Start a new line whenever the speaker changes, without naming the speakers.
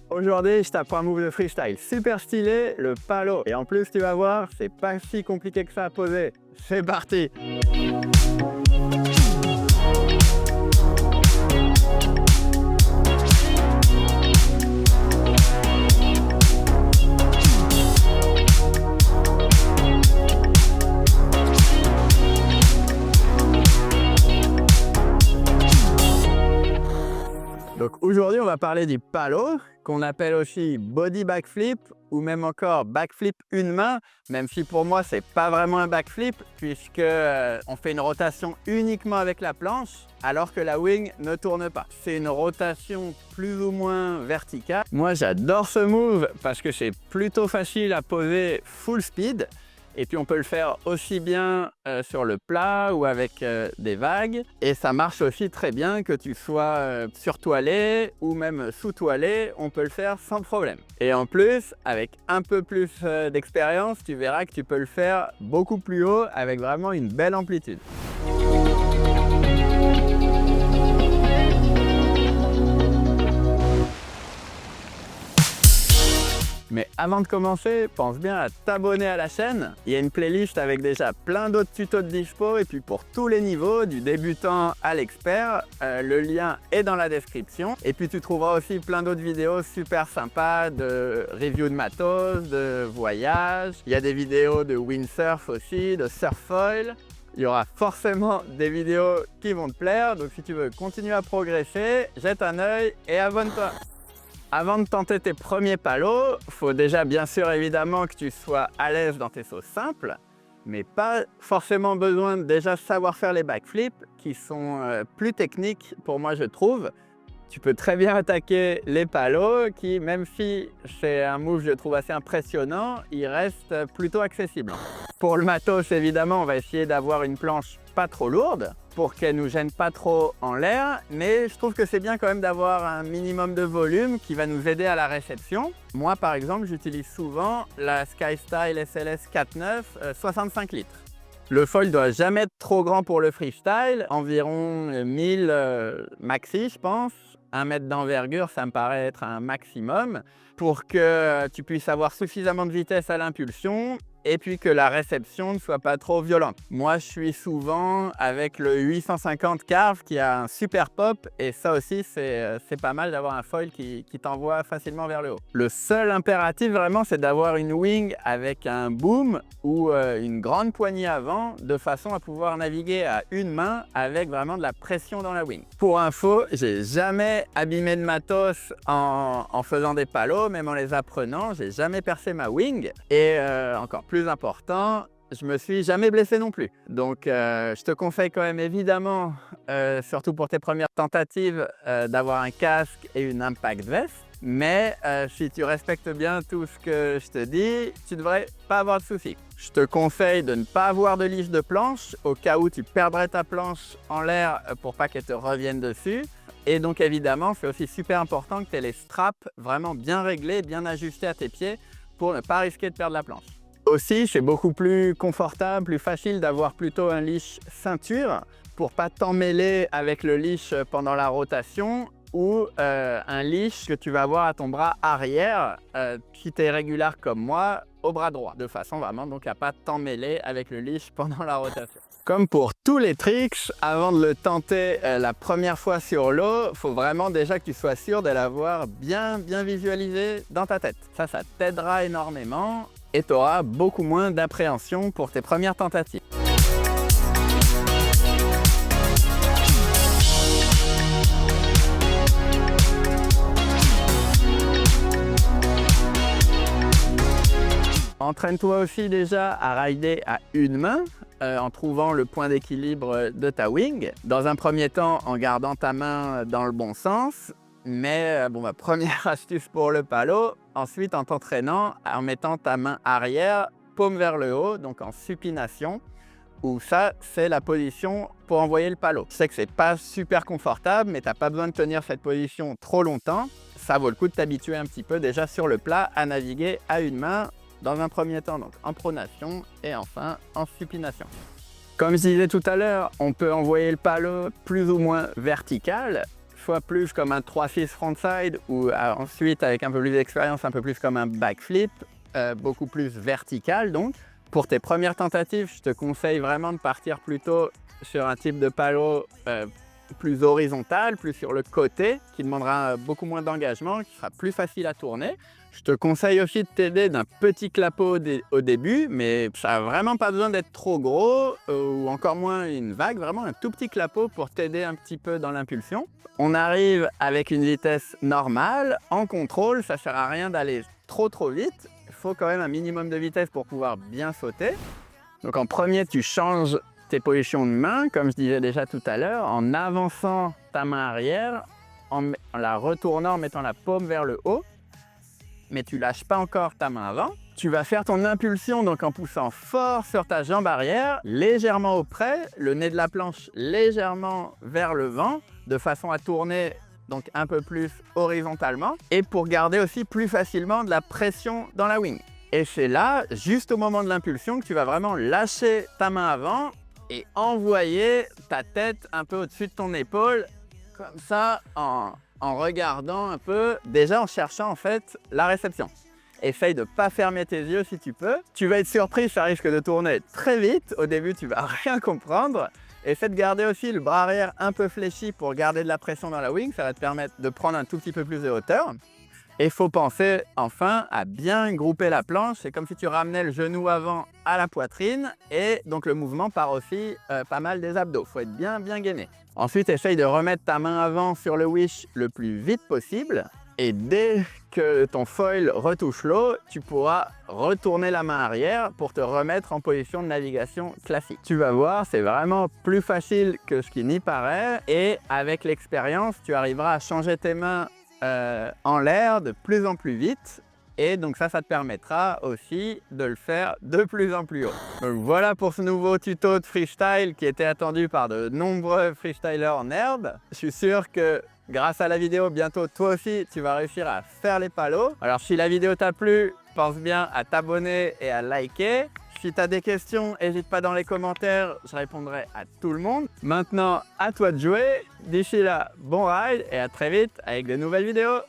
Aujourd'hui, je t'apprends un move de freestyle super stylé, le palo. Et en plus, tu vas voir, c'est pas si compliqué que ça à poser. C'est parti! Donc aujourd'hui, on va parler du palo, qu'on appelle aussi body backflip ou même encore backflip une main, même si pour moi, c'est pas vraiment un backflip puisque on fait une rotation uniquement avec la planche alors que la wing ne tourne pas. C'est une rotation plus ou moins verticale. Moi, j'adore ce move parce que c'est plutôt facile à poser full speed. Et puis on peut le faire aussi bien sur le plat ou avec des vagues. Et ça marche aussi très bien que tu sois sur toilette ou même sous toilette, on peut le faire sans problème. Et en plus, avec un peu plus d'expérience, tu verras que tu peux le faire beaucoup plus haut avec vraiment une belle amplitude. Mais avant de commencer, pense bien à t'abonner à la chaîne. Il y a une playlist avec déjà plein d'autres tutos de dispo et puis pour tous les niveaux, du débutant à l'expert. Le lien est dans la description. Et puis tu trouveras aussi plein d'autres vidéos super sympas de review de matos, de voyage. Il y a des vidéos de windsurf aussi, de surfoil. Il y aura forcément des vidéos qui vont te plaire. Donc si tu veux continuer à progresser, jette un œil et abonne-toi. Avant de tenter tes premiers palos, il faut déjà bien sûr évidemment que tu sois à l'aise dans tes sauts simples, mais pas forcément besoin de déjà savoir faire les backflips qui sont plus techniques pour moi je trouve. Tu peux très bien attaquer les palos qui, même si c'est un move je trouve assez impressionnant, il reste plutôt accessible. Pour le matos évidemment on va essayer d'avoir une planche pas trop lourde pour qu'elle nous gêne pas trop en l'air, mais je trouve que c'est bien quand même d'avoir un minimum de volume qui va nous aider à la réception. Moi par exemple j'utilise souvent la SkyStyle SLS 4.9 65 litres. Le foil doit jamais être trop grand pour le freestyle, environ 1000 maxi je pense. 1 mètre d'envergure, ça me paraît être un maximum pour que tu puisses avoir suffisamment de vitesse à l'impulsion et puis que la réception ne soit pas trop violente. Moi, je suis souvent avec le 850 Carve qui a un super pop et ça aussi, c'est pas mal d'avoir un foil qui t'envoie facilement vers le haut. Le seul impératif vraiment, c'est d'avoir une wing avec un boom ou une grande poignée avant de façon à pouvoir naviguer à une main avec vraiment de la pression dans la wing. Pour info, j'ai jamais abîmé de matos en faisant des palos, même en les apprenant, j'ai jamais percé ma wing et encore plus important, je me suis jamais blessé non plus. Donc je te conseille quand même évidemment, surtout pour tes premières tentatives, d'avoir un casque et une impact vest. Mais si tu respectes bien tout ce que je te dis, tu ne devrais pas avoir de soucis. Je te conseille de ne pas avoir de leash de planche au cas où tu perdrais ta planche en l'air pour pas qu'elle te revienne dessus. Et donc évidemment, c'est aussi super important que tu aies les straps vraiment bien réglés, bien ajustés à tes pieds pour ne pas risquer de perdre la planche. Aussi, c'est beaucoup plus confortable, plus facile d'avoir plutôt un leash ceinture pour pas t'emmêler avec le leash pendant la rotation ou un leash que tu vas avoir à ton bras arrière si tu es régulier comme moi au bras droit, de façon vraiment donc à pas t'emmêler avec le leash pendant la rotation. Comme pour tous les tricks, avant de le tenter la première fois sur l'eau, il faut vraiment déjà que tu sois sûr de l'avoir bien visualisé dans ta tête. Ça t'aidera énormément et tu auras beaucoup moins d'appréhension pour tes premières tentatives. Entraîne-toi aussi déjà à rider à une main en trouvant le point d'équilibre de ta wing. Dans un premier temps, en gardant ta main dans le bon sens. Mais ma première astuce pour le palo, ensuite en t'entraînant, en mettant ta main arrière, paume vers le haut, donc en supination, où ça, c'est la position pour envoyer le palo. Je sais que c'est pas super confortable, mais tu n'as pas besoin de tenir cette position trop longtemps. Ça vaut le coup de t'habituer un petit peu déjà sur le plat à naviguer à une main, dans un premier temps donc en pronation et enfin en supination. Comme je disais tout à l'heure, on peut envoyer le palo plus ou moins vertical. fois plus comme un 3-6 frontside ou ensuite avec un peu plus d'expérience, un peu plus comme un backflip, beaucoup plus vertical donc. Pour tes premières tentatives, je te conseille vraiment de partir plutôt sur un type de palo plus horizontal, plus sur le côté, qui demandera beaucoup moins d'engagement, qui sera plus facile à tourner. Je te conseille aussi de t'aider d'un petit clapot au début, mais ça n'a vraiment pas besoin d'être trop gros ou encore moins une vague, vraiment un tout petit clapot pour t'aider un petit peu dans l'impulsion. On arrive avec une vitesse normale, en contrôle, ça ne sert à rien d'aller trop vite. Il faut quand même un minimum de vitesse pour pouvoir bien sauter. Donc en premier, tu changes tes positions de main, comme je disais déjà tout à l'heure, en avançant ta main arrière, en la retournant, en mettant la paume vers le haut, mais tu lâches pas encore ta main avant. Tu vas faire ton impulsion donc en poussant fort sur ta jambe arrière, légèrement auprès, le nez de la planche légèrement vers le vent, de façon à tourner donc un peu plus horizontalement, et pour garder aussi plus facilement de la pression dans la wing. Et c'est là, juste au moment de l'impulsion, que tu vas vraiment lâcher ta main avant et envoyer ta tête un peu au-dessus de ton épaule, comme ça, en regardant un peu, déjà en cherchant en fait la réception. Essaye de ne pas fermer tes yeux si tu peux. Tu vas être surpris, ça risque de tourner très vite. Au début, tu vas rien comprendre. Essaie de garder aussi le bras arrière un peu fléchi pour garder de la pression dans la wing. Ça va te permettre de prendre un tout petit peu plus de hauteur. Et il faut penser enfin à bien grouper la planche. C'est comme si tu ramenais le genou avant à la poitrine et donc le mouvement part aussi pas mal des abdos. Il faut être bien gainé. Ensuite, essaye de remettre ta main avant sur le wish le plus vite possible. Et dès que ton foil retouche l'eau, tu pourras retourner la main arrière pour te remettre en position de navigation classique. Tu vas voir, c'est vraiment plus facile que ce qui n'y paraît. Et avec l'expérience, tu arriveras à changer tes mains en l'air de plus en plus vite et donc ça te permettra aussi de le faire de plus en plus haut. Donc voilà pour ce nouveau tuto de freestyle qui était attendu par de nombreux freestylers en herbe. Je suis sûr que grâce à la vidéo, bientôt toi aussi tu vas réussir à faire les palos. Alors si la vidéo t'a plu, pense bien à t'abonner et à liker. Si tu as des questions, n'hésite pas dans les commentaires, je répondrai à tout le monde. Maintenant, à toi de jouer. D'ici là, bon ride et à très vite avec de nouvelles vidéos.